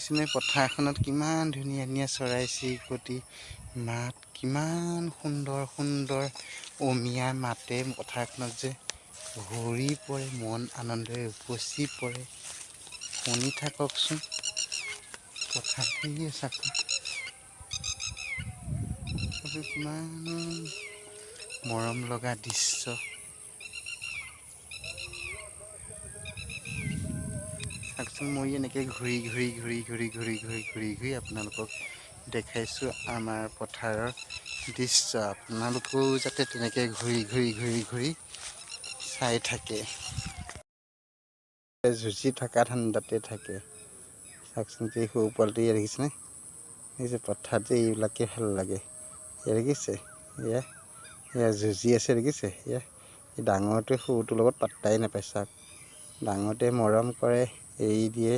দেখিছেনে পথাৰখনত কিমান ধুনীয়া ধুনীয়া চৰাই চিৰিকটি মাত, কিমান সুন্দৰ সুন্দৰ অমিয়া মাতে পথাৰখনত যে ভৰি পৰে, মন আনন্দৰে উপচি পৰে। শুনি থাককচোন পথাৰখন চাকচোন কিমান মৰম লগা দৃশ্য। চাওকচোন মই এনেকৈ ঘূৰি ঘূৰি আপোনালোকক দেখাইছোঁ আমাৰ পথাৰৰ দৃশ্য। আপোনালোকেও যাতে তেনেকৈ ঘূৰি চাই থাকে, যুঁজি থকা ধান্দাতে থাকে। চাওকচোন যে সৰু পোৱালিটো ইয়াত দেখিছেনে? এই যে পথাৰত যে এইবিলাকে ভাল লাগে। এয়া দেখিছে, এয়া যুঁজি আছে দেখিছে। এয়া এই ডাঙৰটোৱে সৰুটোৰ লগত পাত্তাই নাপায়। চাওক, ডাঙৰটোৱে মৰম কৰে, এৰি দিয়ে,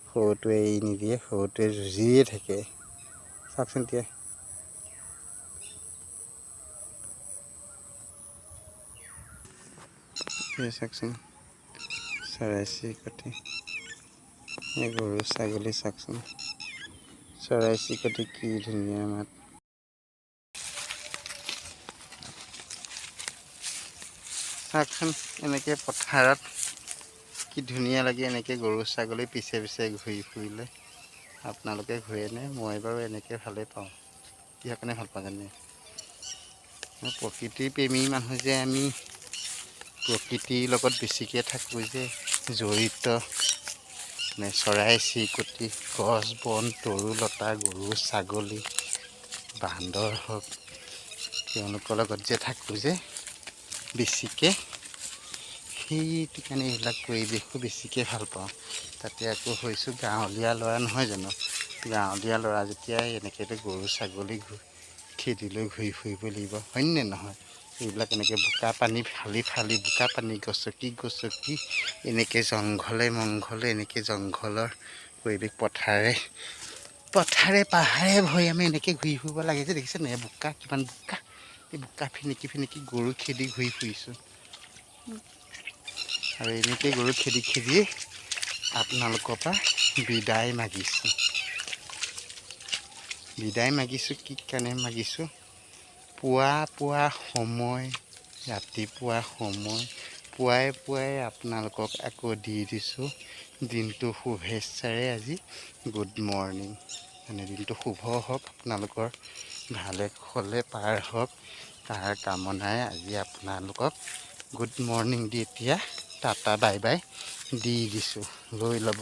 সৰুটোৱে এৰি নিদিয়ে, সৰুটোৱে যুঁজিয়ে থাকে। চাওকচোন এতিয়া চাওকচোন চৰাই চিৰিকটি, এই গৰু ছাগলী চাওকচোন, চৰাই চিৰিকটি কি ধুনীয়া মাত। চাওকচোন এনেকৈ পথাৰত কি ধুনীয়া লাগে, এনেকৈ গৰু ছাগলী পিছে পিছে ঘূৰি ফুৰিলে। আপোনালোকে ঘূৰেনে? মই বাৰু এনেকৈ ভালেই পাওঁ। কিহৰ কাৰণে ভাল পাওঁ জানে? প্ৰকৃতিৰ প্ৰেমী মানুহ যে আমি, প্ৰকৃতিৰ লগত বেছিকৈ থাকোঁ যে জড়িত। চৰাই চিৰিকটি, গছ বন, তৰুলতা, গৰু ছাগলী, বান্দৰ হওক, তেওঁলোকৰ লগত যে থাকোঁ যে বেছিকৈ, সেইটো কাৰণে এইবিলাক পৰিৱেশো বেছিকৈ ভাল পাওঁ। তাতে আকৌ হৈছোঁ গাঁৱলীয়া ল'ৰা নহয় জানো? গাঁৱলীয়া ল'ৰা যেতিয়া এনেকৈ গৰু ছাগলী খেদি লৈ ঘূৰি ফুৰিব লাগিব, হয়নে নহয়? এইবিলাক এনেকৈ বোকা পানী ফালি বোকা পানী গছকি এনেকৈ জংঘলে মংঘলে, এনেকৈ জংঘলৰ পৰিৱেশ, পথাৰে পাহাৰে ভৰি আমি এনেকৈ ঘূৰি ফুৰিব লাগে যে দেখিছে নাই? বোকা কিমান বোকা, এই বোকা ফিনিকি গৰু খেদি ঘূৰি ফুৰিছোঁ। আৰু এনেকৈ গৰু খেদি আপোনালোকৰ পৰা বিদায় মাগিছোঁ। কি কাৰণে মাগিছোঁ? পুৱা সময়, ৰাতিপুৱা সময়, পুৱাই আপোনালোকক আকৌ দি দিছোঁ দিনটো শুভেচ্ছাৰে। আজি গুড মৰ্ণিং, মানে দিনটো শুভ হওক, আপোনালোকৰ ভালে কুশলে পাৰ হওক, তাৰ কামনাৰে আজি আপোনালোকক গুড মৰ্ণিং দি এতিয়া টাটা বাই বাই দি দিছোঁ। লৈ ল'ব।